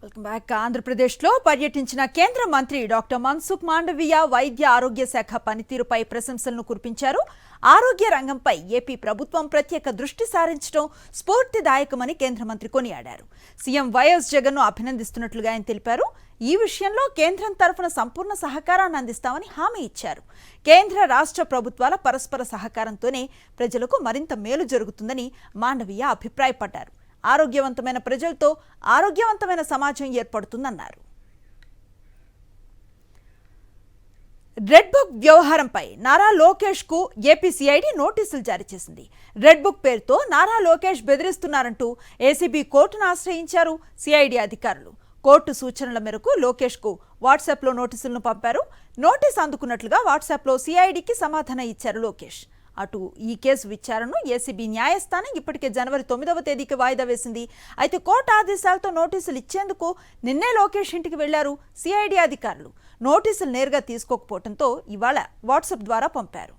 Welcome back. ఆంధ్రప్రదేశ్లో పర్యటించిన కేంద్ర మంత్రి డాక్టర్ మన్సుఖ్ మాండవీయ వైద్య ఆరోగ్య శాఖ పనితీరుపై ప్రశంసలను కురిపించారు. ఆరోగ్య రంగంపై ఏపీ ప్రభుత్వం ప్రత్యేక దృష్టి సారించడం స్ఫూర్తిదాయకమని కేంద్ర మంత్రి కొనియాడారు. సీఎం వైఎస్ జగన్ను అభినందిస్తున్నట్లుగా ఆయన తెలిపారు. ఈ విషయంలో కేంద్రం తరఫున సంపూర్ణ సహకారాన్ని అందిస్తామని హామీ ఇచ్చారు. కేంద్ర రాష్ట్ర ప్రభుత్వాల పరస్పర సహకారంతోనే ప్రజలకు మరింత మేలు జరుగుతుందని మాండవీయ అభిప్రాయపడ్డారు. ఆరోగ్యవంతమైన ప్రజలతో ఆరోగ్యవంతమైన సమాజం ఏర్పడుతుందన్నారు. రెడ్ బుక్ వ్యవహారంపై నారా లోకేష్ కు ఏపీ సిఐడి నోటీసులు జారీ చేసింది. రెడ్ బుక్ పేరుతో నారా లోకేష్ బెదిరిస్తున్నారంటూ ఏసీబీ కోర్టును ఆశ్రయించారు సిఐడి అధికారులు. కోర్టు సూచనల మేరకు లోకేష్ కు వాట్సాప్లో నోటీసులను పంపారు. నోటీసు అందుకున్నట్లుగా వాట్సాప్లో సిఐడికి సమాధానం ఇచ్చారు లోకేష్. అటు ఈ కేసు విచారణను ఏసీబీ న్యాయస్థానం ఇప్పటికే జనవరి 9వ తేదీకి వాయిదా వేసింది. అయితే కోర్టు ఆదేశాలతో నోటీసులు ఇచ్చేందుకు నిన్నే లోకేష్ ఇంటికి వెళ్లారు సిఐడి అధికారులు. నోటీసులు నేరుగా తీసుకోకపోవడంతో ఇవాళ వాట్సాప్ ద్వారా పంపారు.